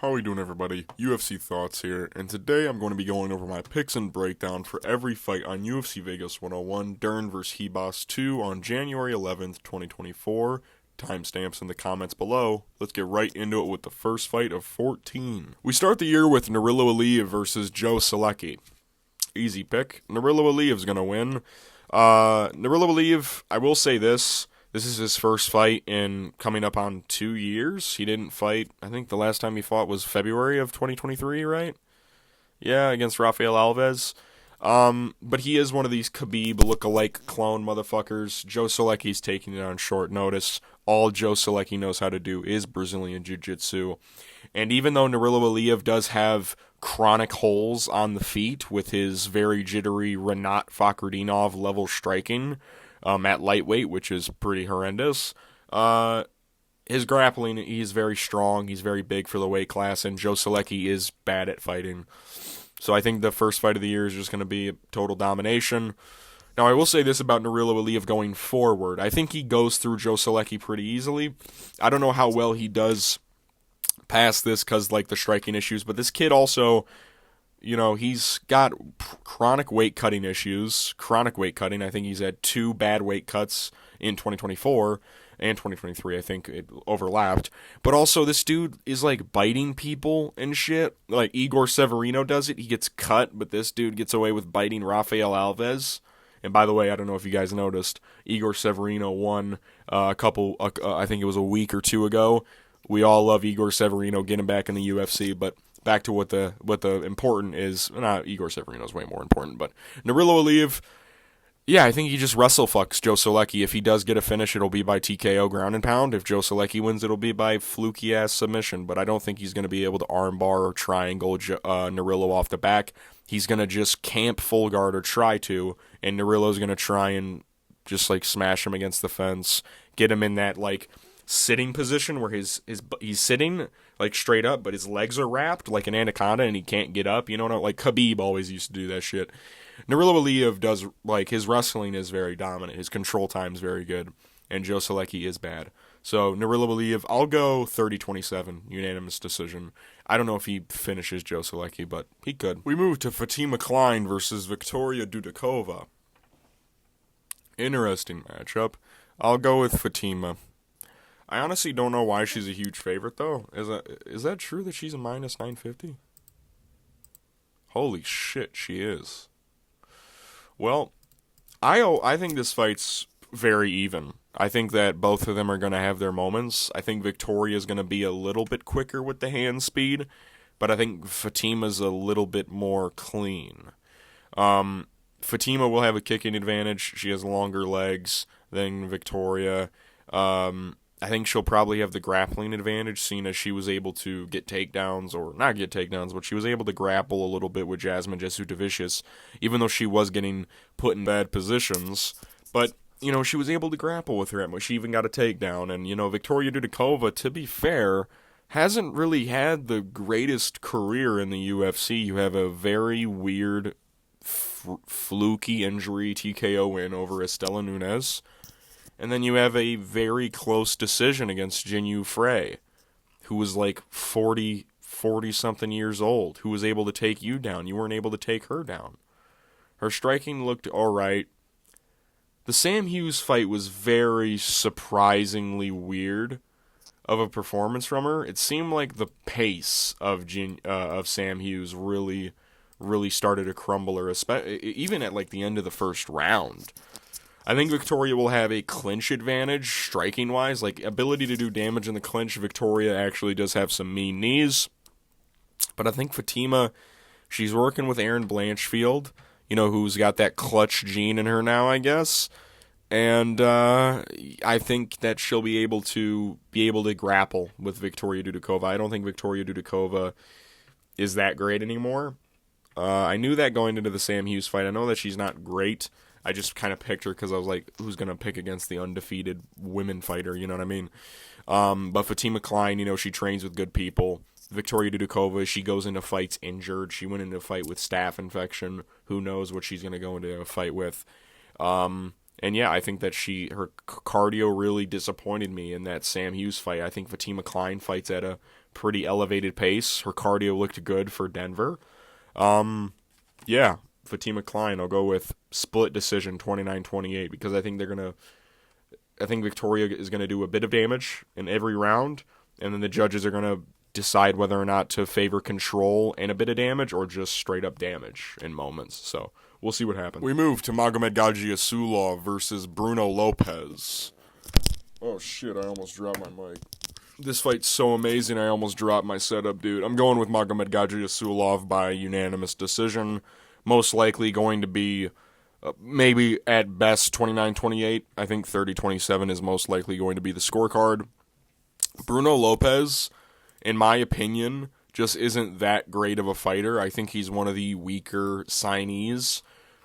How are we doing, everybody? UFC Thoughts here, and today I'm going to be going over my picks and breakdown for every fight on UFC Vegas 101, Dern vs. Ribas 2 on January 11th, 2024. Timestamps in the comments below. Let's get right into it with the first fight of 14. We start the year with Nurullo Aliev versus Solecki. Easy pick. Nurullo Aliev's going to win. Nurullo Aliev, I will say this is his first fight in coming up on 2 years. He didn't fight, I think the last time he fought was February of 2023, right? Yeah, against Rafael Alves. But he is one of these Khabib look-alike clone motherfuckers. Solecki's taking it on short notice. All Solecki knows how to do is Brazilian Jiu-Jitsu. And even though Nurullo Aliev does have chronic holes on the feet with his very jittery Renat Fakhretdinov level striking, at lightweight, which is pretty horrendous. His grappling, he's very strong, he's very big for the weight class, and Solecki is bad at fighting. So I think the first fight of the year is just going to be total domination. Now, I will say this about Nurullo Aliev going forward. I think he goes through Solecki pretty easily. I don't know how well he does past this because, like, the striking issues, but this kid also, you know, he's got chronic weight cutting issues. Chronic weight cutting. I think he's had 2 bad weight cuts in 2024 and 2023. I think it overlapped. But also, this dude is like biting people and shit. Like Ihor Severino does it. He gets cut, but this dude gets away with biting Rafael Alves. And by the way, I don't know if you guys noticed, Ihor Severino won I think it was a week or 2 ago. We all love Ihor Severino getting back in the UFC, but back to what the important is. Not Ihor Severino is way more important, but Nurullo Aliev, yeah, I think he just wrestle fucks Solecki. If he does get a finish, it'll be by TKO ground and pound. If Solecki wins, it'll be by fluky ass submission. But I don't think he's going to be able to armbar or triangle Nurullo off the back. He's going to just camp full guard or try to, and Nurullo's going to try and just like smash him against the fence, get him in that like sitting position where he's sitting like straight up, but his legs are wrapped like an anaconda and he can't get up. You know what? Like Khabib always used to do that shit. Nurullo Aliev does, like, his wrestling is very dominant. His control time is very good, and Solecki is bad. So Nurullo Aliev, I'll go 30-27, unanimous decision. I don't know if he finishes Solecki, but he could. We move to Fatima Kline versus Victoria Dudakova. Interesting matchup. I'll go with Fatima. I honestly don't know why she's a huge favorite, though. Is that true that she's a minus 950? Holy shit, she is. Well, I think this fight's very even. I think that both of them are going to have their moments. I think Victoria's going to be a little bit quicker with the hand speed, but I think Fatima's a little bit more clean. Fatima will have a kicking advantage. She has longer legs than Victoria. I think she'll probably have the grappling advantage, seeing as she was able to get takedowns, or not get takedowns, but she was able to grapple a little bit with Jasmine Jasudavicius, even though she was getting put in bad positions. But, you know, she was able to grapple with her. She even got a takedown. And, you know, Victoria Dudakova, to be fair, hasn't really had the greatest career in the UFC. You have a very weird, fluky injury TKO win over Estela Nunes. And then you have a very close decision against Jinyu Frey, who was like 40-something years old, who was able to take you down. You weren't able to take her down. Her striking looked all right. The Sam Hughes fight was very surprisingly weird of a performance from her. It seemed like the pace of Sam Hughes really started to crumble her, even at like the end of the first round. I think Victoria will have a clinch advantage, striking-wise. Like, ability to do damage in the clinch, Victoria actually does have some mean knees. But I think Fatima, she's working with Erin Blanchfield, you know, who's got that clutch gene in her now, I guess. And I think that she'll be able to grapple with Victoria Dudakova. I don't think Victoria Dudakova is that great anymore. I knew that going into the Sam Hughes fight. I know that she's not great. I just kind of picked her because I was like, who's going to pick against the undefeated women fighter, you know what I mean? But Fatima Kline, you know, she trains with good people. Victoria Dudakova, she goes into fights injured. She went into a fight with staph infection. Who knows what she's going to go into a fight with. And yeah, I think that her cardio really disappointed me in that Sam Hughes fight. I think Fatima Kline fights at a pretty elevated pace. Her cardio looked good for Denver. Yeah, Fatima Kline, I'll go with split decision 29-28 because I think Victoria is going to do a bit of damage in every round, and then the judges are going to decide whether or not to favor control and a bit of damage or just straight up damage in moments. So we'll see what happens. We move to Magomed Gadzhiyasulov versus Bruno Lopes. Oh shit, I almost dropped my mic. This fight's so amazing, I almost dropped my setup, dude. I'm going with Magomed Gadzhiyasulov by unanimous decision. Most likely going to be maybe at best 29-28. I think 30-27 is most likely going to be the scorecard. Bruno Lopes, in my opinion, just isn't that great of a fighter. I think he's one of the weaker signees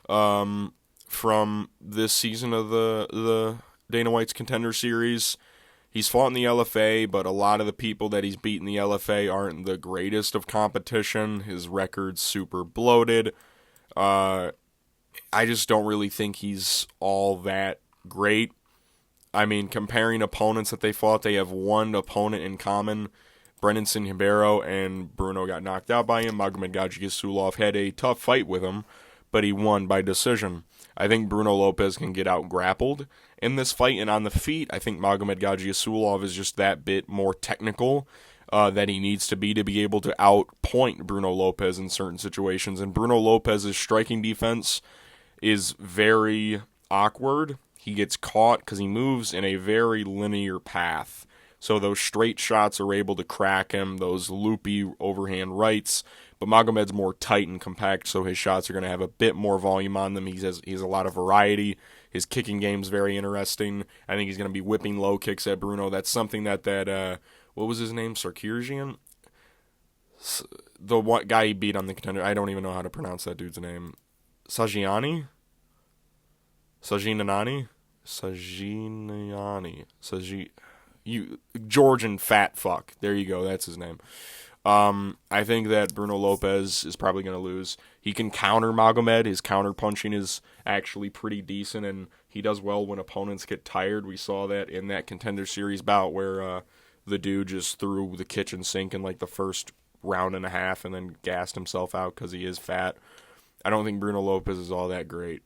from this season of the Dana White's Contender Series. He's fought in the LFA, but a lot of the people that he's beaten in the LFA aren't the greatest of competition. His record's super bloated. I just don't really think he's all that great. I mean, comparing opponents that they fought, they have one opponent in common. Brennison Ribeiro and Bruno got knocked out by him. Magomed Gadzhiyasulov had a tough fight with him, but he won by decision. I think Bruno Lopes can get out grappled in this fight, and on the feet, I think Magomed Gadzhiyasulov is just that bit more technical that he needs to be able to outpoint Bruno Lopes in certain situations. And Bruno Lopes' striking defense is very awkward. He gets caught because he moves in a very linear path. So those straight shots are able to crack him, those loopy overhand rights. But Magomed's more tight and compact, so his shots are going to have a bit more volume on them. He has a lot of variety. His kicking game's very interesting. I think he's going to be whipping low kicks at Bruno. That's something that what was his name? Sarkisian? The one guy he beat on the Contender. I don't even know how to pronounce that dude's name. Sajinani? Georgian fat fuck. There you go. That's his name. I think that Bruno Lopes is probably going to lose. He can counter Magomed. His counter punching is actually pretty decent, and he does well when opponents get tired. We saw that in that Contender Series bout where the dude just threw the kitchen sink in like the first round and a half and then gassed himself out because he is fat. I don't think Bruno Lopes is all that great.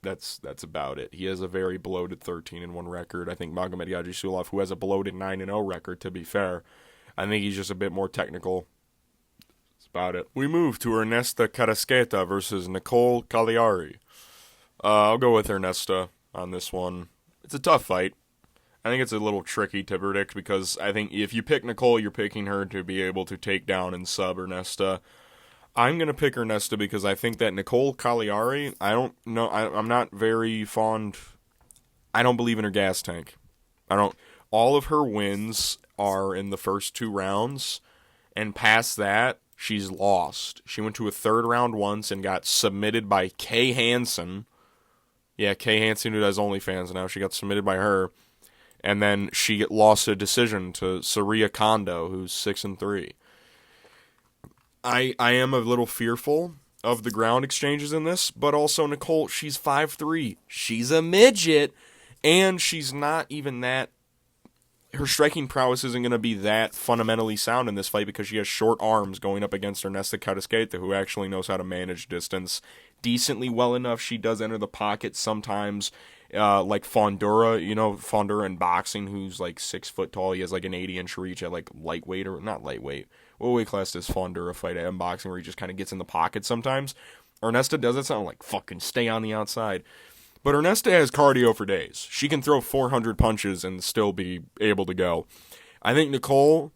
That's about it. He has a very bloated 13-1 record. I think Magomed Gadzhiyasulov, who has a bloated 9-0 record, to be fair, I think he's just a bit more technical. That's about it. We move to Ernesta Kareckaite versus Nicolle Caliari. I'll go with Ernesta on this one. It's a tough fight. I think it's a little tricky to predict because I think if you pick Nicolle, you're picking her to be able to take down and sub Ernesta. I'm going to pick Ernesta because I think that Nicolle Caliari, I don't know, I'm not very fond, I don't believe in her gas tank. All of her wins are in the first two rounds, and past that, she's lost. She went to a third round once and got submitted by Kay Hansen. Yeah, Kay Hansen, who does OnlyFans now, she got submitted by her. And then she lost a decision to Saria Kondo, who's 6-3. I am a little fearful of the ground exchanges in this, but also Nicolle, she's 5'3". She's a midget, and she's not even that. Her striking prowess isn't going to be that fundamentally sound in this fight because she has short arms going up against Ernesta Kareckaite, who actually knows how to manage distance decently well enough. She does enter the pocket sometimes, like Fondura, Fondura in boxing, who's like 6 foot tall. He has like an 80-inch reach at like lightweight, or not lightweight. What weight class does Fondura fight at in boxing where he just kind of gets in the pocket sometimes? Ernesta does it sound like fucking stay on the outside. But Ernesta has cardio for days. She can throw 400 punches and still be able to go. I think Nicolle,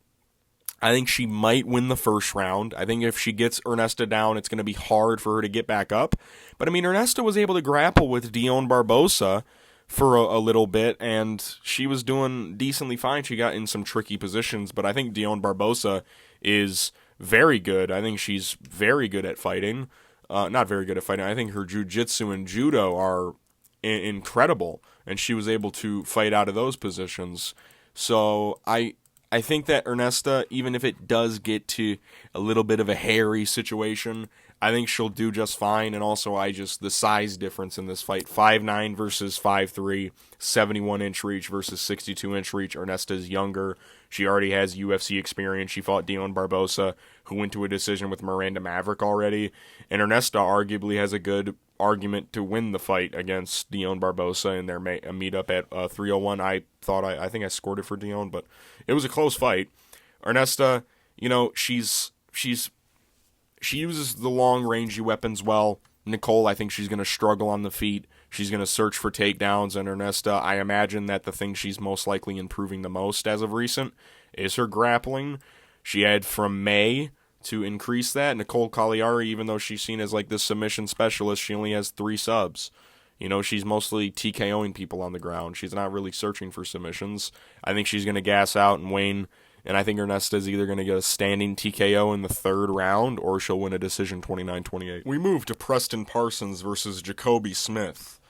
she might win the first round. I think if she gets Ernesta down, it's going to be hard for her to get back up. But I mean, Ernesta was able to grapple with Dion Barbosa for a little bit, and she was doing decently fine. She got in some tricky positions, but I think Dion Barbosa is very good. I think she's very good at fighting. Not very good at fighting. I think her jiu-jitsu and judo are incredible, and she was able to fight out of those positions. So I I think that Ernesta, even if it does get to a little bit of a hairy situation, I think she'll do just fine. And also, the size difference in this fight, 5'9 versus 5'3, 71-inch reach versus 62-inch reach. Ernesta's younger. She already has UFC experience. She fought Dion Barbosa, who went to a decision with Miranda Maverick already. And Ernesta arguably has a good argument to win the fight against Dion Barbosa in their meetup at 301. I think I scored it for Dion, but it was a close fight. Ernesta, she uses the long-range weapons well. Nicolle, I think she's going to struggle on the feet. She's going to search for takedowns. And Ernesta, I imagine that the thing she's most likely improving the most as of recent is her grappling. She had from May to increase that. Nicolle Caliari, even though she's seen as like this submission specialist, she only has 3 subs. She's mostly TKOing people on the ground. She's not really searching for submissions. I think she's going to gas out and wane. And I think Ernesta is either going to get a standing TKO in the 3rd round or she'll win a decision 29-28. We move to Preston Parsons versus Jacobe Smith.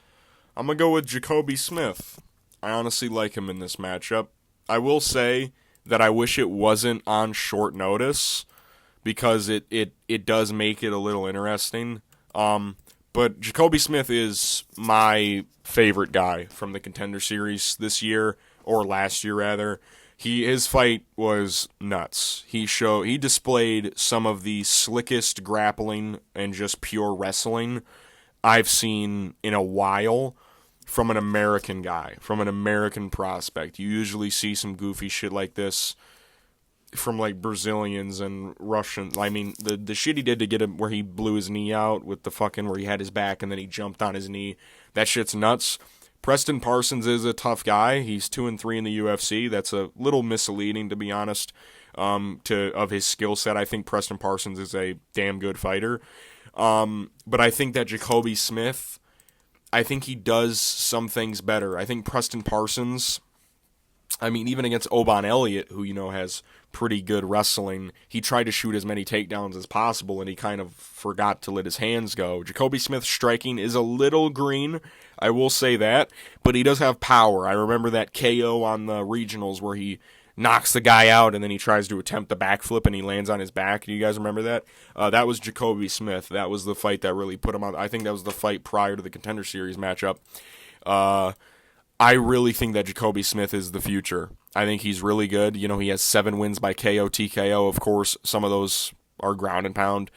I'm going to go with Jacobe Smith. I honestly like him in this matchup. I will say that I wish it wasn't on short notice because it does make it a little interesting. But Jacobe Smith is my favorite guy from the Contender Series this year, or last year rather. His fight was nuts. He displayed some of the slickest grappling and just pure wrestling I've seen in a while from an American guy, from an American prospect. You usually see some goofy shit like this from like Brazilians and Russians. I mean, the shit he did to get him where he blew his knee out with the fucking where he had his back and then he jumped on his knee. That shit's nuts. Preston Parsons is a tough guy. He's 2-3 in the UFC. That's a little misleading, to be honest, of his skill set. I think Preston Parsons is a damn good fighter. But I think that Jacobe Smith, I think he does some things better. I think Preston Parsons, even against Oban Elliott, who, has pretty good wrestling, he tried to shoot as many takedowns as possible, and he kind of forgot to let his hands go. Jacobe Smith's striking is a little green, I will say that, but he does have power. I remember that KO on the regionals where he knocks the guy out and then he tries to attempt the backflip and he lands on his back. Do you guys remember that? That was Jacobe Smith. That was the fight that really put him on. I think that was the fight prior to the Contender Series matchup. I really think that Jacobe Smith is the future. I think he's really good. He has 7 wins by KO, TKO. Of course, some of those are ground and pound.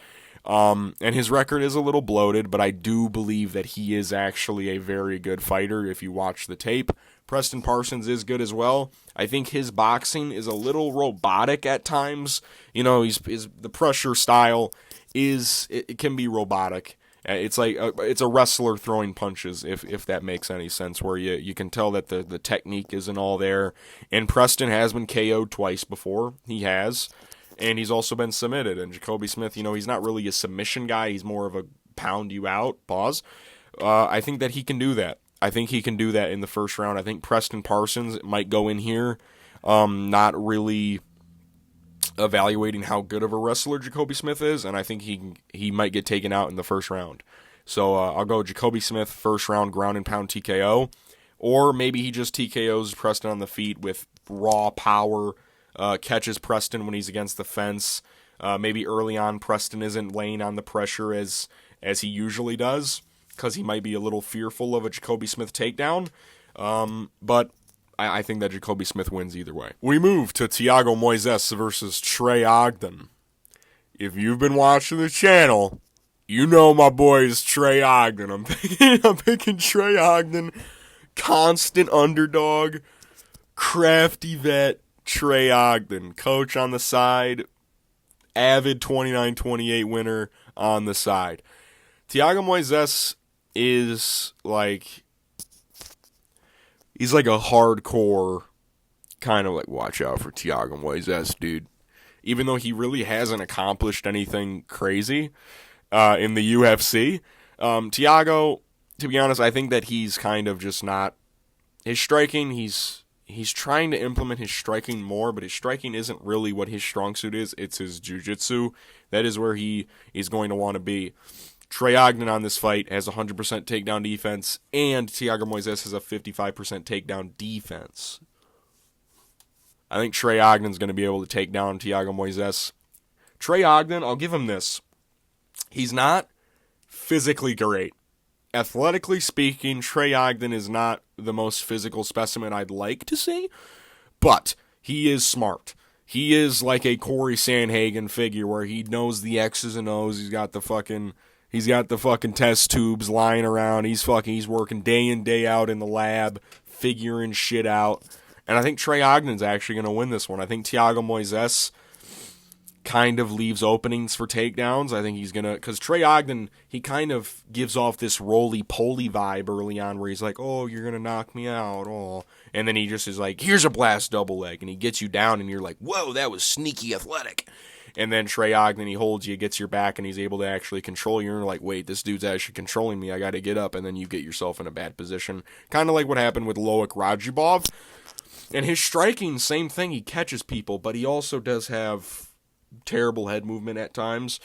And his record is a little bloated, but I do believe that he is actually a very good fighter if you watch the tape. Preston Parsons is good as well. I think his boxing is a little robotic at times. The pressure style it can be robotic. It's like it's a wrestler throwing punches, if that makes any sense, where you can tell that the technique isn't all there. And Preston has been KO'd twice before. He has. And he's also been submitted. And Jacobe Smith, he's not really a submission guy. He's more of a pound you out, pause. I think that he can do that. I think he can do that in the first round. I think Preston Parsons might go in here not really evaluating how good of a wrestler Jacobe Smith is, and I think he might get taken out in the first round. So I'll go Jacobe Smith, first round ground and pound TKO. Or maybe he just TKOs Preston on the feet with raw power, catches Preston when he's against the fence. Maybe early on Preston isn't laying on the pressure as he usually does, because he might be a little fearful of a Jacobe Smith takedown. But I think that Jacobe Smith wins either way. We move to Thiago Moisés versus Trey Ogden. If you've been watching the channel, you know my boy is Trey Ogden. I'm picking Trey Ogden, constant underdog, crafty vet, Trey Ogden, coach on the side, avid 29-28 winner on the side. Thiago Moisés is he's like a hardcore kind of watch out for Thiago Moisés, dude. Even though he really hasn't accomplished anything crazy in the UFC. Thiago, to be honest, I think that he's kind of just not... His striking, he's trying to implement his striking more, but his striking isn't really what his strong suit is. It's his jiu-jitsu. That is where he is going to want to be. Trey Ogden on this fight has 100% takedown defense, and Thiago Moisés has a 55% takedown defense. I think Trey Ogden's going to be able to take down Thiago Moisés. Trey Ogden, I'll give him this. He's not physically great. Athletically speaking, Trey Ogden is not the most physical specimen I'd like to see, but he is smart. He is like a Corey Sandhagen figure where he knows the X's and O's. He's got the fucking test tubes lying around. He's working day in, day out in the lab, figuring shit out. And I think Trey Ogden's actually going to win this one. I think Thiago Moisés kind of leaves openings for takedowns. I think he's going to, because Trey Ogden, he kind of gives off this roly-poly vibe early on where he's like, oh, you're going to knock me out, oh. And then he just is like, here's a blast double leg, and he gets you down, and you're like, whoa, that was sneaky athletic. And then Trey Ogden, he holds you, gets your back, and he's able to actually control you. And you're like, wait, this dude's actually controlling me. I got to get up, and then you get yourself in a bad position. Kind of like what happened with Loic Radzhibov. And his striking, same thing. He catches people, but he also does have terrible head movement at times.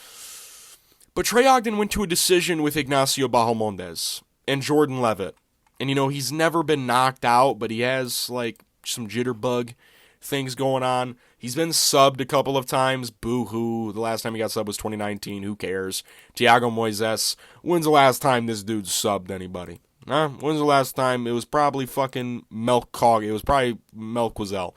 But Trey Ogden went to a decision with Ignacio Bahamondes and Jordan Levitt. And, he's never been knocked out, but he has, like, some jitterbug things going on. He's been subbed a couple of times. Boo-hoo. The last time he got subbed was 2019. Who cares? Thiago Moisés. When's the last time this dude subbed anybody? When's the last time? It was probably fucking Melcog. It was probably Melquizel.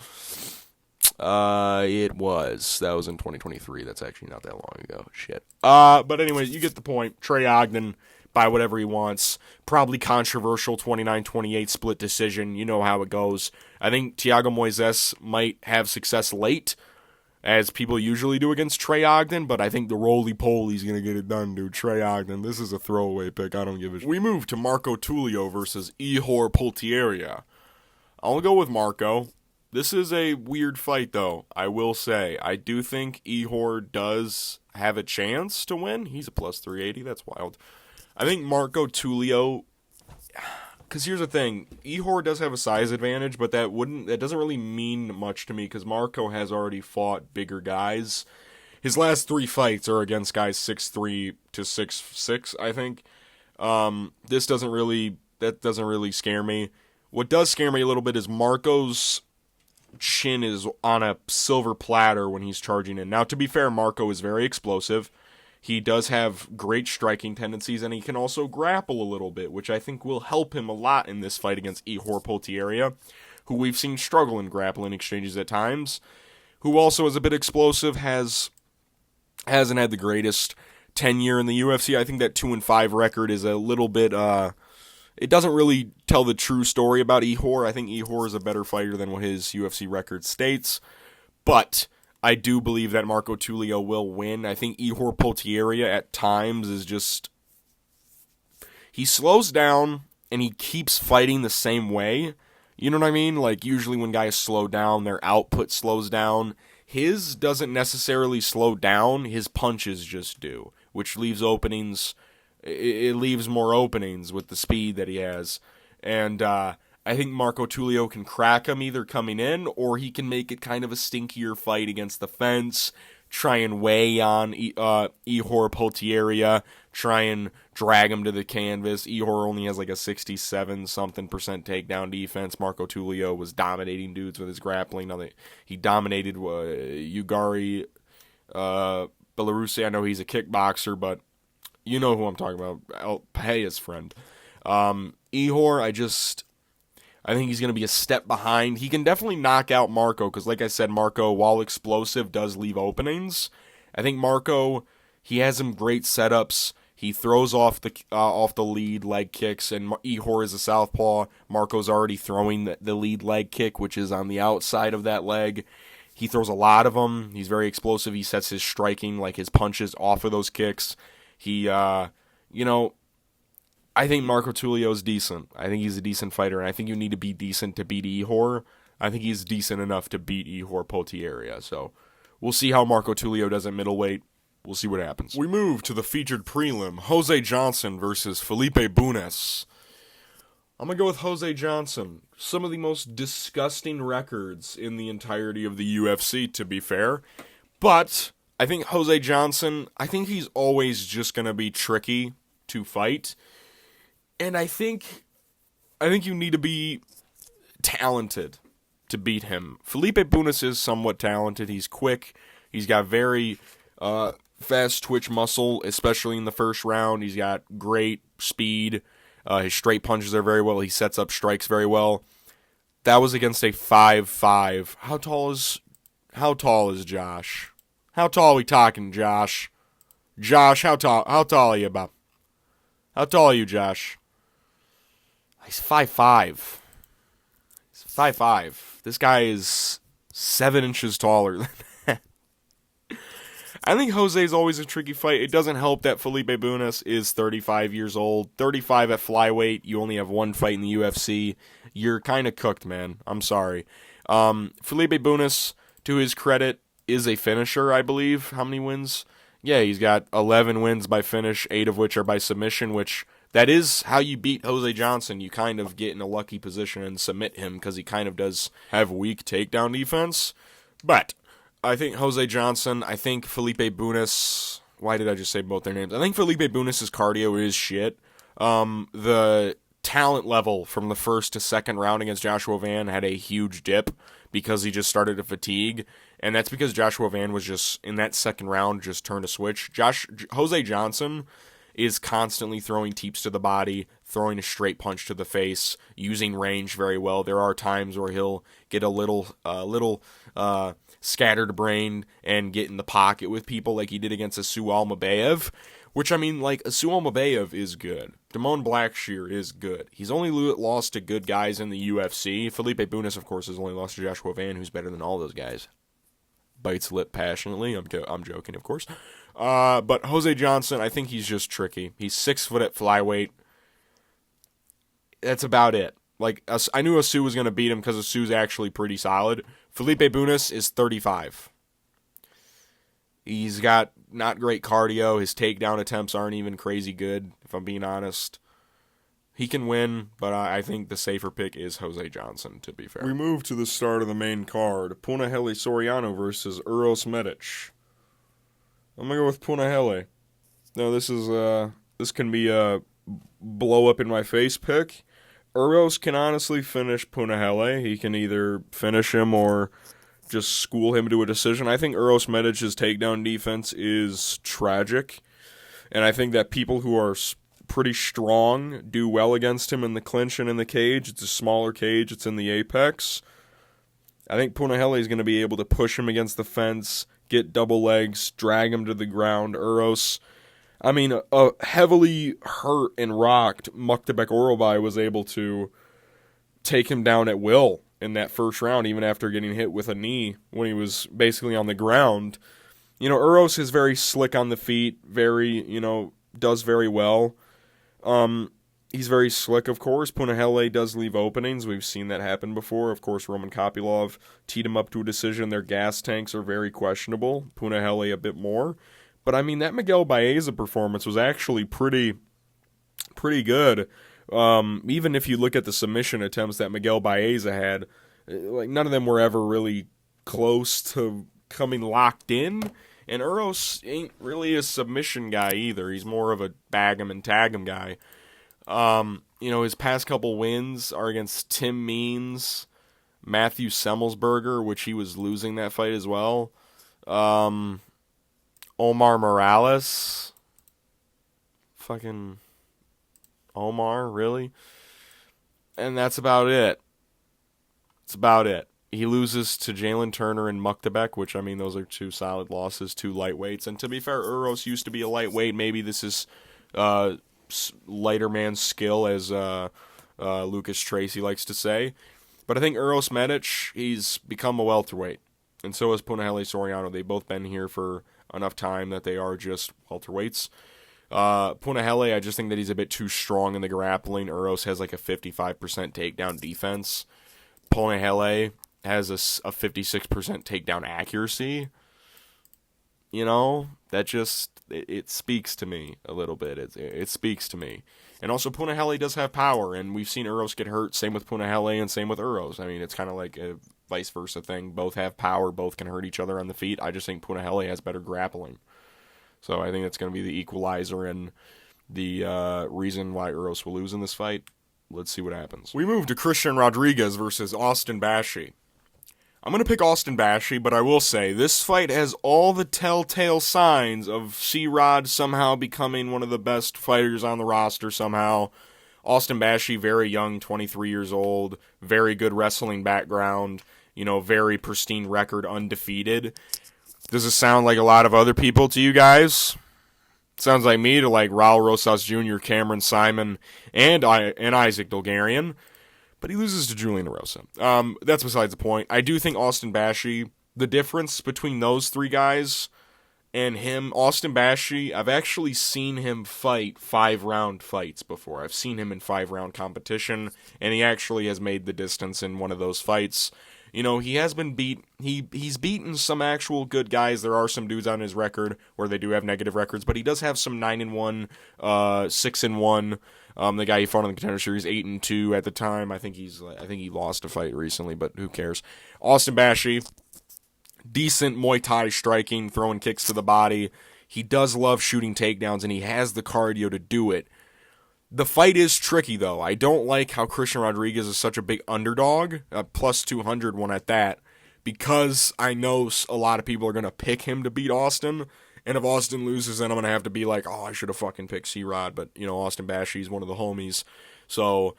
It was. That was in 2023. That's actually not that long ago. Shit. But anyways, you get the point. Trey Ogden, by whatever he wants. Probably controversial 29-28 split decision. You know how it goes. I think Thiago Moisés might have success late, as people usually do against Trey Ogden, but I think the roly-poly's going to get it done, dude. Trey Ogden, this is a throwaway pick. I don't give a shit. We move to Marco Tulio versus Ihor Potieria. I'll go with Marco. This is a weird fight, though, I will say. I do think Ihor does have a chance to win. He's a plus 380. That's wild. I think Marco Tulio, because here's the thing. Ihor does have a size advantage, but that doesn't really mean much to me because Marco has already fought bigger guys. His last 3 fights are against guys 6'3" to 6'6", I think. That doesn't really scare me. What does scare me a little bit is Marco's chin is on a silver platter when he's charging in. Now, to be fair, Marco is very explosive. He does have great striking tendencies, and he can also grapple a little bit, which I think will help him a lot in this fight against Ihor Potieria, who we've seen struggle in grappling exchanges at times, who also is a bit explosive, hasn't had the greatest tenure in the UFC. I think that 2-5 record is a little bit, it doesn't really tell the true story about Ihor. I think Ihor is a better fighter than what his UFC record states, but I do believe that Marco Tulio will win. I think Ihor Potieria at times is just, he slows down and he keeps fighting the same way. You know what I mean? Like usually when guys slow down, their output slows down. His doesn't necessarily slow down, his punches just do, which leaves openings. It leaves more openings with the speed that he has. And I think Marco Tulio can crack him either coming in, or he can make it kind of a stinkier fight against the fence, try and weigh on Ihor Potieria, try and drag him to the canvas. Ihor only has like a 67-something% takedown defense. Marco Tulio was dominating dudes with his grappling. Now he dominated Ugari Belarusi. I know he's a kickboxer, but you know who I'm talking about. Paya's friend. Ihor, I think he's going to be a step behind. He can definitely knock out Marco, because like I said, Marco, while explosive, does leave openings. I think Marco, he has some great setups. He throws off the lead leg kicks, and Ihor is a southpaw. Marco's already throwing the lead leg kick, which is on the outside of that leg. He throws a lot of them. He's very explosive. He sets his striking, like his punches, off of those kicks. He, I think Marco Tulio is decent. I think he's a decent fighter, and I think you need to be decent to beat Ihor. I think he's decent enough to beat Ihor Potieria. So we'll see how Marco Tulio does at middleweight. We'll see what happens. We move to the featured prelim, José Johnson versus Felipe Bunes. I'm going to go with José Johnson. Some of the most disgusting records in the entirety of the UFC, to be fair. But I think José Johnson, I think he's always just going to be tricky to fight. And I think you need to be talented to beat him. Felipe Bunes is somewhat talented. He's quick. He's got very fast twitch muscle, especially in the first round. He's got great speed. His straight punches are very well. He sets up strikes very well. That was against a 5'5". How tall is Josh? How tall are we talking, Josh? Josh, how tall are you, Bob? How tall are you, Josh? He's 5'5". He's 5'5". This guy is 7 inches taller than that. I think José's always a tricky fight. It doesn't help that Felipe Bunes is 35 years old. 35 at flyweight. You only have one fight in the UFC. You're kind of cooked, man. I'm sorry. Felipe Bunes, to his credit, is a finisher, I believe. How many wins? Yeah, he's got 11 wins by finish, 8 of which are by submission, which that is how you beat José Johnson. You kind of get in a lucky position and submit him because he kind of does have weak takedown defense. But I think José Johnson, I think Felipe Bunes, why did I just say both their names? I think Felipe Bunes' cardio is shit. The talent level from the first to second round against Joshua Van had a huge dip because he just started to fatigue. And that's because Joshua Van was just, in that second round, just turned a switch. José Johnson is constantly throwing teeps to the body, throwing a straight punch to the face, using range very well. There are times where he'll get a little scattered brain and get in the pocket with people like he did against Asu Almabayev, which, I mean, like, Asu Almabayev is good. Damone Blackshear is good. He's only lost to good guys in the UFC. Felipe Bunes, of course, has only lost to Joshua Van, who's better than all those guys. Bites lip passionately. I'm joking, of course. But José Johnson, I think he's just tricky. He's 6 foot at flyweight. That's about it. Like, I knew Asu was going to beat him because Asu's actually pretty solid. Felipe Bunes is 35. He's got not great cardio. His takedown attempts aren't even crazy good, if I'm being honest. He can win, but I think the safer pick is José Johnson, to be fair. We move to the start of the main card. Punahele Soriano versus Uros Medic. I'm going to go with Punahele. Now, this can be a blow-up-in-my-face pick. Uros can honestly finish Punahele. He can either finish him or just school him to a decision. I think Uros Medic's takedown defense is tragic, and I think that people who are pretty strong do well against him in the clinch and in the cage. It's a smaller cage. It's in the apex. I think Punahele is going to be able to push him against the fence, get double legs, drag him to the ground. Uros, I mean, a heavily hurt and rocked Muktabek Orobai was able to take him down at will in that first round, even after getting hit with a knee when he was basically on the ground. You know, Uros is very slick on the feet, does very well. He's very slick, of course. Punahele does leave openings. We've seen that happen before. Of course, Roman Kopylov teed him up to a decision. Their gas tanks are very questionable. Punahele a bit more. But, I mean, that Miguel Baeza performance was actually pretty good. Even if you look at the submission attempts that Miguel Baeza had, like, none of them were ever really close to coming locked in. And Uros ain't really a submission guy either. He's more of a bag him and tag him guy. His past couple wins are against Tim Means, Matthew Semmelsberger, which he was losing that fight as well. Omar Morales. Fucking Omar, really? And that's about it. He loses to Jalen Turner and Muktabek, which, I mean, those are 2 solid losses, 2 lightweights. And to be fair, Uros used to be a lightweight. Maybe this is lighter man's skill, as Lucas Tracy likes to say. But I think Uros Medic, he's become a welterweight. And so has Punahele Soriano. They've both been here for enough time that they are just welterweights. Punahele, I just think that he's a bit too strong in the grappling. Uros has like a 55% takedown defense. Punahele has a 56% takedown accuracy. You know, that just, it speaks to me a little bit. It speaks to me. And also, Punahele does have power, and we've seen Uros get hurt, same with Punahele and same with Uros. I mean, it's kind of like a vice versa thing. Both have power, both can hurt each other on the feet. I just think Punahele has better grappling. So I think that's going to be the equalizer and the reason why Uros will lose in this fight. Let's see what happens. We move to Christian Rodriguez versus Austin Bashi. I'm going to pick Austin Bashi, but I will say, this fight has all the telltale signs of C-Rod somehow becoming one of the best fighters on the roster somehow. Austin Bashi, very young, 23 years old, very good wrestling background, very pristine record, undefeated. Does it sound like a lot of other people to you guys? Sounds like me to like Raul Rosas Jr., Cameron Simon, and Isaac Bulgarian. But he loses to Julian Erosa. That's besides the point. I do think Austin Bashi, the difference between those three guys and him, Austin Bashi, I've actually seen him fight 5-round fights before. I've seen him in 5-round competition, and he actually has made the distance in one of those fights. He has been he's beaten some actual good guys. There are some dudes on his record where they do have negative records, but he does have some 9-1, 6-1. The guy he fought in the Contender Series 8-2 at the time. I think he lost a fight recently, but who cares? Austin Bashi, decent Muay Thai striking, throwing kicks to the body. He does love shooting takedowns, and he has the cardio to do it. The fight is tricky, though. I don't like how Christian Rodriguez is such a big underdog, a plus 200 one at that, because I know a lot of people are going to pick him to beat Austin. And if Austin loses, then I'm going to have to be like, I should have fucking picked C-Rod. But, Austin Bashi is one of the homies. So,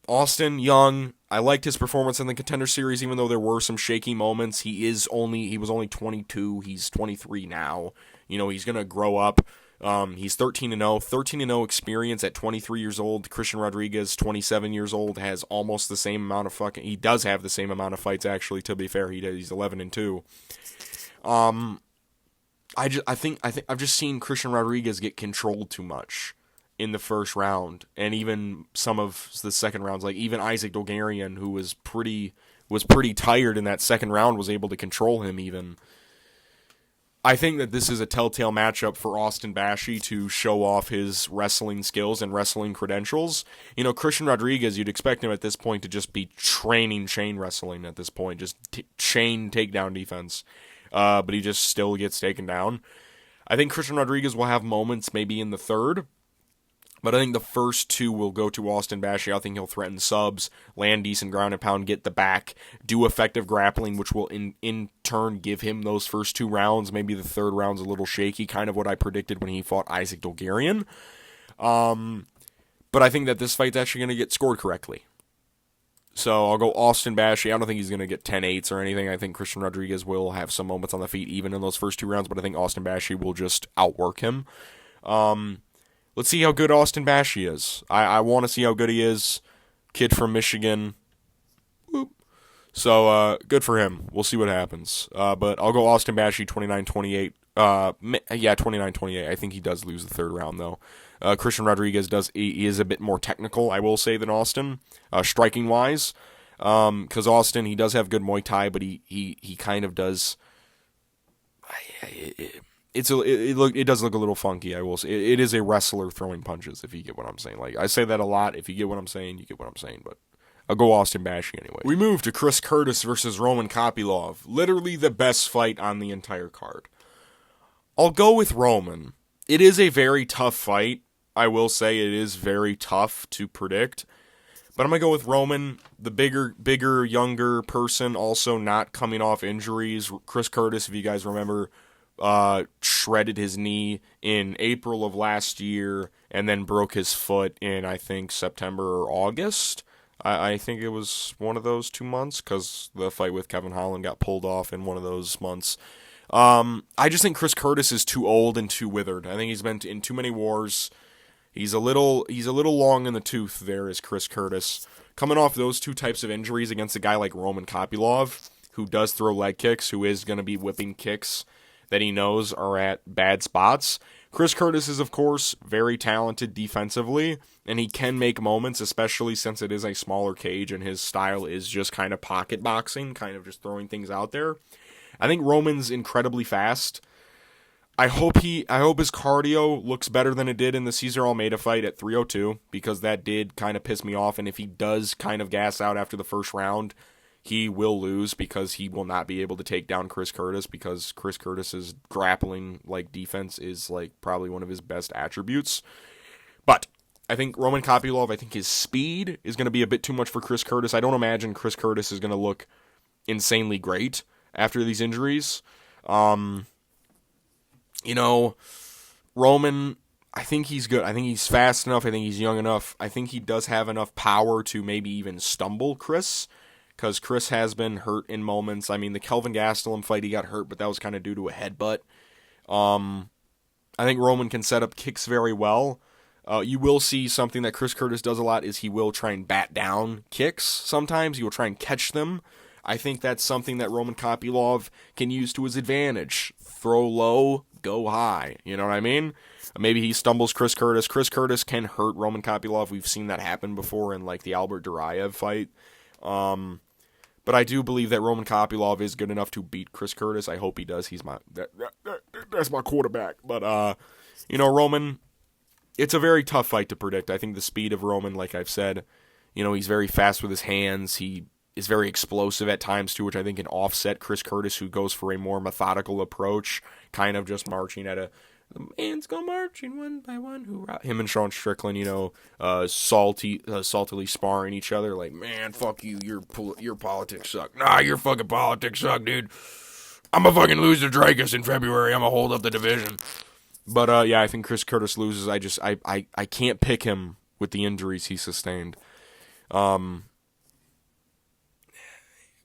Austin, young. I liked his performance in the Contender Series, even though there were some shaky moments. He was only 22. He's 23 now. He's going to grow up. He's 13-0. 13-0 experience at 23 years old. Christian Rodriguez, 27 years old, has almost the same amount of he does have the same amount of fights, actually, to be fair. He's 11-2. I think I've just seen Christian Rodriguez get controlled too much in the first round, and even some of the second rounds, like even Isaac Bulgarian, who was pretty tired in that second round, was able to control him even. I think that this is a telltale matchup for Austin Bashi to show off his wrestling skills and wrestling credentials. Christian Rodriguez, you'd expect him at this point to just be training chain wrestling at this point, just chain takedown defense. But he just still gets taken down. I think Christian Rodriguez will have moments maybe in the third, but I think the first two will go to Austin Bashi. I think he'll threaten subs, land decent ground and pound, get the back, do effective grappling, which will in turn give him those first 2 rounds. Maybe the third round's a little shaky, kind of what I predicted when he fought Isaac Bulgarian. But I think that this fight's actually going to get scored correctly. So I'll go Austin Bashi. I don't think he's going to get 10-8s or anything. I think Christian Rodriguez will have some moments on the feet even in those first 2 rounds, but I think Austin Bashi will just outwork him. Let's see how good Austin Bashi is. I want to see how good he is. Kid from Michigan. Whoop. So good for him. We'll see what happens. But I'll go Austin Bashi 29-28. 29-28. I think he does lose the third round, though. Christian Rodriguez he is a bit more technical, I will say, than Austin, striking-wise. Because Austin, he does have good Muay Thai, but he kind of does... It does look a little funky, I will say. It is a wrestler throwing punches, if you get what I'm saying. Like, I say that a lot. If you get what I'm saying, you get what I'm saying. But I'll go Austin Bashi anyway. We move to Chris Curtis versus Roman Kopylov. Literally the best fight on the entire card. I'll go with Roman. It is a very tough fight. I will say it is very tough to predict. But I'm going to go with Roman, the bigger, younger person, also not coming off injuries. Chris Curtis, if you guys remember, shredded his knee in April of last year and then broke his foot in, I think, September or August. I think it was one of those 2 months because the fight with Kevin Holland got pulled off in one of those months. I just think Chris Curtis is too old and too withered. I think he's been in too many wars. He's a little long in the tooth there, is Chris Curtis. Coming off those 2 types of injuries against a guy like Roman Kopylov, who does throw leg kicks, who is going to be whipping kicks that he knows are at bad spots. Chris Curtis is, of course, very talented defensively, and he can make moments, especially since it is a smaller cage and his style is just kind of pocket boxing, kind of just throwing things out there. I think Roman's incredibly fast. I hope his cardio looks better than it did in the Cesar Almeida fight at 302, because that did kind of piss me off, and if he does kind of gas out after the first round, he will lose because he will not be able to take down Chris Curtis, because Chris Curtis's grappling defense is probably one of his best attributes. But I think Roman Kopylov, I think his speed is going to be a bit too much for Chris Curtis. I don't imagine Chris Curtis is going to look insanely great after these injuries. Roman, I think he's good. I think he's fast enough. I think he's young enough. I think he does have enough power to maybe even stumble Chris, because Chris has been hurt in moments. I mean, the Kelvin Gastelum fight, he got hurt, but that was kind of due to a headbutt. I think Roman can set up kicks very well. You will see something that Chris Curtis does a lot is he will try and bat down kicks sometimes. He will try and catch them. I think that's something that Roman Kopylov can use to his advantage. Throw low, go high. You know what I mean? Maybe he stumbles Chris Curtis. Chris Curtis can hurt Roman Kopylov. We've seen that happen before in like the Albert Duraev fight. But I do believe that Roman Kopylov is good enough to beat Chris Curtis. I hope he does. That's my quarterback. But Roman, it's a very tough fight to predict. I think the speed of Roman, like I've said, he's very fast with his hands. He is very explosive at times too, which I think can offset Chris Curtis, who goes for a more methodical approach, kind of just marching at the man's go marching one by one. Hoorah. Him and Sean Strickland, saltily sparring each other, like, man, fuck you, your politics suck. Nah, your fucking politics suck, dude. I'm gonna fucking lose to Drakus in February. I'm gonna hold up the division. But I think Chris Curtis loses. I can't pick him with the injuries he sustained.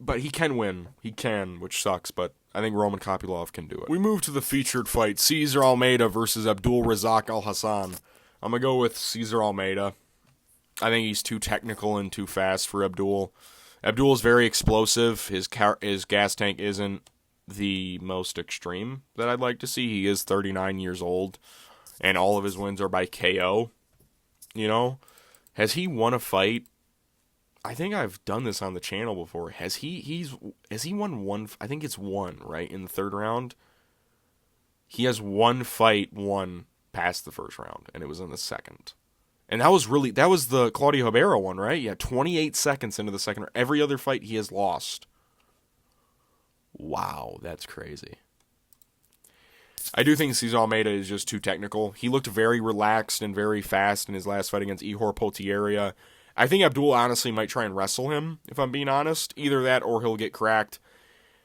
But he can win. He can, which sucks, but I think Roman Kopylov can do it. We move to the featured fight, Cesar Almeida versus Abdul Razak Al Hassan. I'm going to go with Cesar Almeida. I think he's too technical and too fast for Abdul. Abdul is very explosive. His gas tank isn't the most extreme that I'd like to see. He is 39 years old, and all of his wins are by KO. Has he won a fight? I think I've done this on the channel before. Has he won one? I think it's one, right, in the third round. He has one fight won past the first round, and it was in the second. And that was the Claudio Ribeiro one, right? Yeah, 28 seconds into the second round. Every other fight he has lost. Wow, that's crazy. I do think Cesar Almeida is just too technical. He looked very relaxed and very fast in his last fight against Ihor Potieria. I think Abdul honestly might try and wrestle him, if I'm being honest. Either that or he'll get cracked.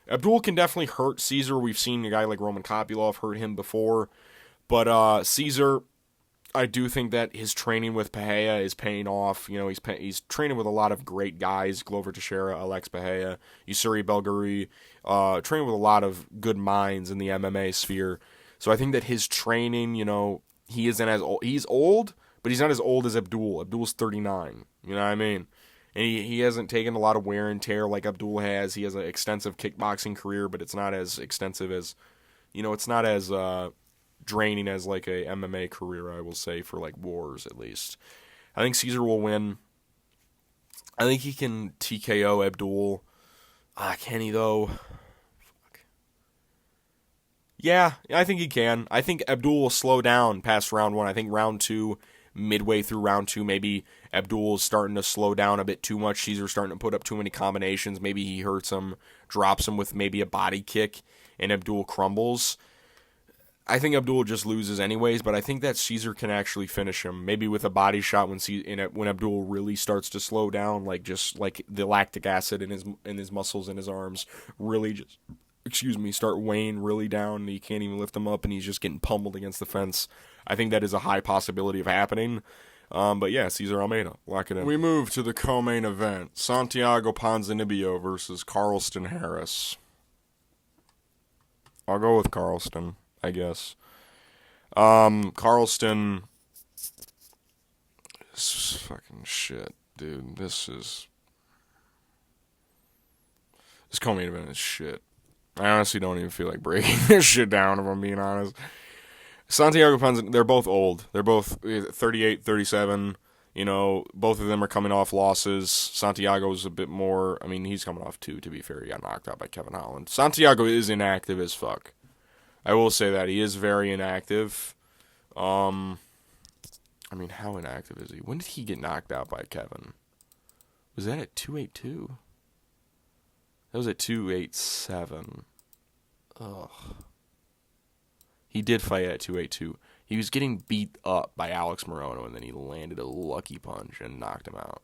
Abdul can definitely hurt Cesar. We've seen a guy like Roman Kopylov hurt him before. But Cesar, I do think that his training with Pereira is paying off. He's training with a lot of great guys. Glover Teixeira, Alex Pereira, Yusuri Belgari. Training with a lot of good minds in the MMA sphere. So I think that his training, he isn't as old. He's old, but he's not as old as Abdul. Abdul's 39. You know what I mean? And he hasn't taken a lot of wear and tear like Abdul has. He has an extensive kickboxing career, but it's not as extensive as, it's not as draining as like a MMA career, I will say, for like wars at least. I think Cesar will win. I think he can TKO Abdul. Can he though? Fuck. Yeah, I think he can. I think Abdul will slow down past round one. I think round two, midway through round two, maybe Abdul's starting to slow down a bit too much. Cesar's starting to put up too many combinations. Maybe he hurts him, drops him with maybe a body kick, and Abdul crumbles. I think Abdul just loses anyways, but I think that Cesar can actually finish him. Maybe with a body shot when Abdul really starts to slow down, like the lactic acid in his muscles in his arms really just, start weighing really down, and he can't even lift them up, and he's just getting pummeled against the fence. I think that is a high possibility of happening. But yeah, Cesar Almeida, lock it in. We move to the co-main event, Santiago Ponzinibbio versus Carlston Harris. I'll go with Carlston, I guess. Carlston is fucking shit, dude. This co-main event is shit. I honestly don't even feel like breaking this shit down, if I'm being honest. Santiago Ponzinibbio, they're both old. They're both 38, 37. Both of them are coming off losses. Santiago's a bit more, he's coming off two, to be fair. He got knocked out by Kevin Holland. Santiago is inactive as fuck. I will say that. He is very inactive. How inactive is he? When did he get knocked out by Kevin? Was that at 282? That was at 287. Ugh. He did fight at 282. He was getting beat up by Alex Morono, and then he landed a lucky punch and knocked him out.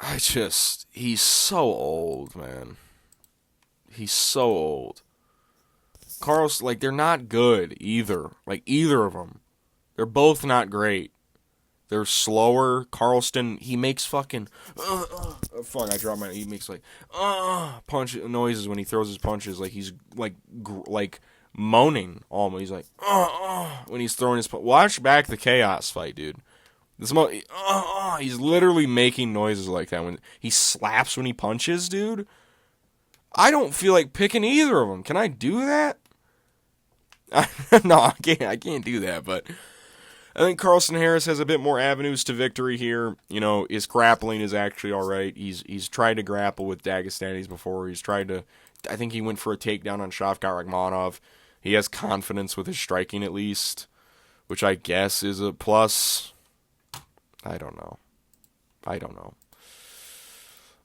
he's so old, man. He's so old. Carl's, like, they're not good either. Like, either of them. They're both not great. They're slower. Carlston, he makes fucking, fuck, I dropped my, he makes, like, punch noises when he throws his punches. Like, he's, like moaning almost. He's like, when he's throwing his, watch back the Chaos fight, dude. He's literally making noises like that when he slaps when he punches, dude. I don't feel like picking either of them. Can I do that? No, I can't do that, but I think Carlston Harris has a bit more avenues to victory here. You know, his grappling is actually all right. He's tried to grapple with Dagestanis before. He's tried to, I think he went for a takedown on Shavkat Rakhmonov. He has confidence with his striking at least, which I guess is a plus. I don't know.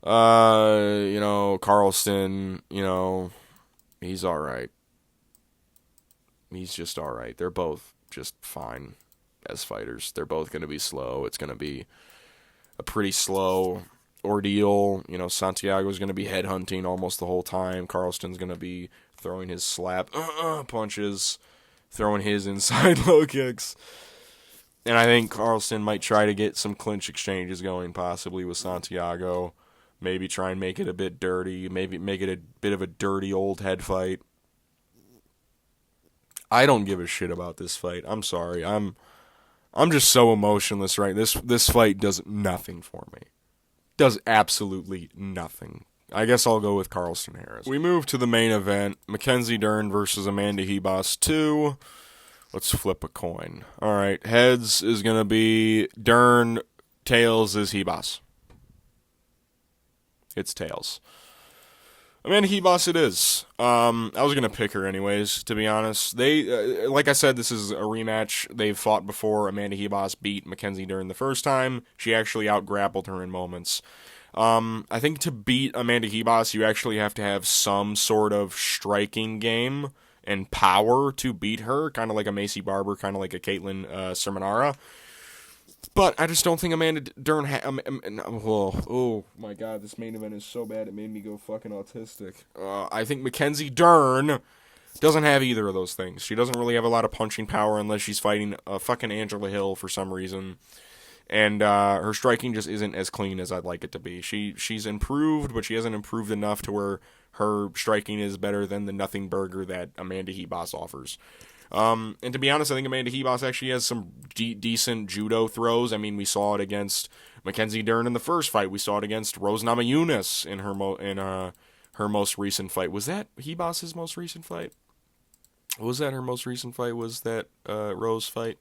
You know, Carlston, you know, he's all right. He's just all right. They're both just fine as fighters. They're both going to be slow. It's going to be a pretty slow ordeal. You know, Santiago's going to be headhunting almost the whole time. Carlston's going to be throwing his slap punches, throwing his inside low kicks. And I think Carlston might try to get some clinch exchanges going, possibly with Santiago. Maybe try and make it a bit dirty. Maybe make it a bit of a dirty old head fight. I don't give a shit about this fight. I'm sorry. I'm just so emotionless, right? This fight does nothing for me. Does absolutely nothing. I guess I'll go with Carlston Harris. We move to the main event. Mackenzie Dern versus Amanda Ribas 2. Let's flip a coin. All right, heads is going to be Dern. Tails is Ribas. It's tails. Amanda Ribas it is. I was going to pick her anyways, to be honest. They, like I said, this is a rematch. They've fought before. Amanda Ribas beat Mackenzie Dern the first time. She actually out-grappled her in moments. I think to beat Amanda Ribas, you actually have to have some sort of striking game and power to beat her, kind of like a Macy Barber, kind of like a Caitlin Sermonara. But I just don't think Amanda Dern oh my god, this main event is so bad it made me go fucking autistic. I think Mackenzie Dern doesn't have either of those things. She doesn't really have a lot of punching power unless she's fighting fucking Angela Hill for some reason. And her striking just isn't as clean as I'd like it to be. She's improved, but she hasn't improved enough to where her striking is better than the nothing burger that Amanda Ribas offers. And to be honest, I think Amanda Ribas actually has some decent judo throws. I mean, we saw it against Mackenzie Dern in the first fight. We saw it against Rose Namajunas in her most recent fight. Was that Ribas' most recent fight? Was that her most recent fight? Was that Rose fight?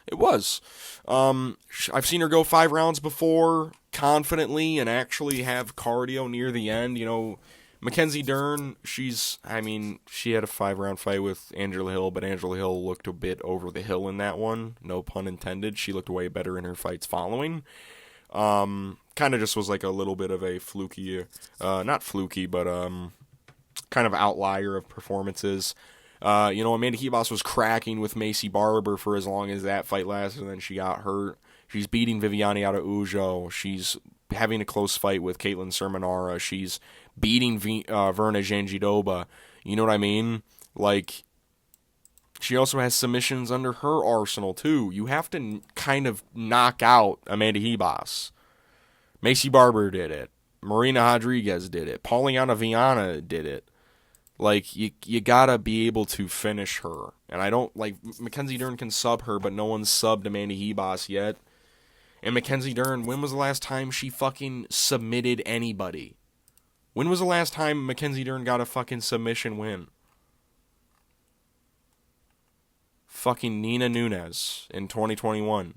It was. I've seen her go 5 rounds before confidently and actually have cardio near the end. You know, Mackenzie Dern, she had a 5-round fight with Angela Hill, but Angela Hill looked a bit over the hill in that one. No pun intended. She looked way better in her fights following. Kind of just was like a little bit of a fluky, not fluky, but kind of outlier of performances. You know, Amanda Ribas was cracking with Macy Barber for as long as that fight lasted, and then she got hurt. She's beating Viviane Araujo. She's having a close fight with Caitlin Sermonara. She's beating Verna Jandiroba. You know what I mean? Like, she also has submissions under her arsenal, too. You have to kind of knock out Amanda Ribas. Macy Barber did it. Marina Rodriguez did it. Pauliana Viana did it. Like, you gotta be able to finish her. And I don't, like, Mackenzie Dern can sub her, but no one's subbed Amanda Ribas yet. And Mackenzie Dern, when was the last time she fucking submitted anybody? When was the last time Mackenzie Dern got a fucking submission win? Fucking Nina Nunes in 2021.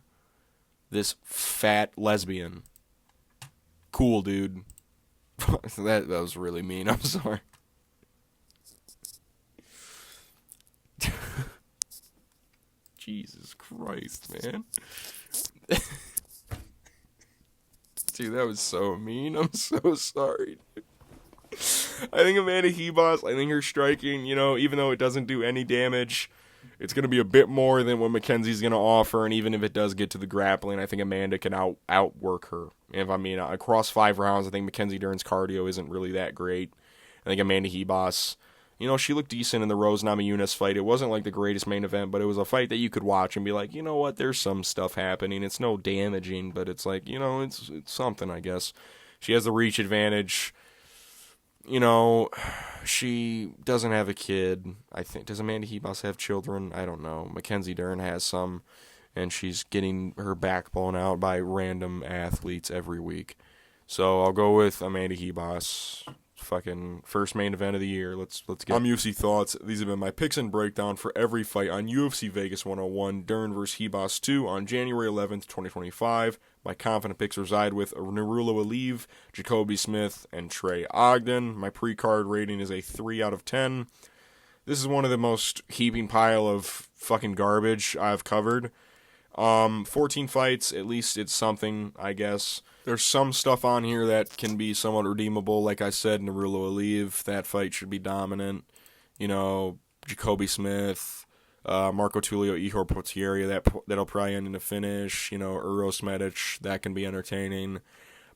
This fat lesbian. Cool, dude. that was really mean, I'm sorry. Jesus Christ, man. Dude, that was so mean. I'm so sorry, dude. I think Amanda Ribas, I think her striking, you know, even though it doesn't do any damage, It's going to be a bit more than what Mackenzie's going to offer, and even if it does get to the grappling, I think Amanda can outwork her. Across 5 rounds, I think Mackenzie Dern's cardio isn't really that great. I think Amanda Ribas, she looked decent in the Rose Namajunas fight. It wasn't like the greatest main event, but it was a fight that you could watch and be like, you know what, there's some stuff happening. It's no damaging, but it's like, it's something, I guess. She has the reach advantage. She doesn't have a kid. I think, does Amanda Ribas have children? I don't know. Mackenzie Dern has some, and she's getting her back blown out by random athletes every week. So I'll go with Amanda Ribas. Fucking first main event of the year. Let's get. I'm UFC Thoughts. These have been my picks and breakdown for every fight on UFC Vegas 101. Dern vs. Ribas 2 on January 11th, 2025. My confident picks reside with Nurullo Aliev, Jacobe Smith, and Trey Ogden. My pre-card rating is a 3 out of 10. This is one of the most heaping pile of fucking garbage I've covered. 14 fights, at least it's something, I guess. There's some stuff on here that can be somewhat redeemable. Like I said, Nurullo Aliev, that fight should be dominant. Jacobe Smith, Marco Tulio, Ihor, Potieria, that'll probably end in a finish. Uros Medic, that can be entertaining.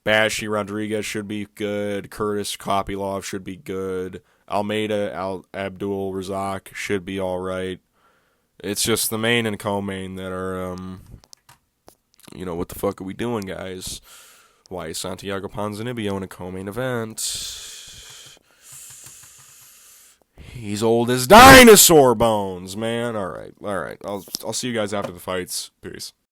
Bashi Rodriguez should be good. Curtis Kopylov should be good. Almeida, Abdul Razak should be all right. It's just the main and co-main that are, what the fuck are we doing, guys? Why is Santiago Ponzinibbio in a co-main event? He's old as dinosaur bones, man. All right. I'll see you guys after the fights. Peace.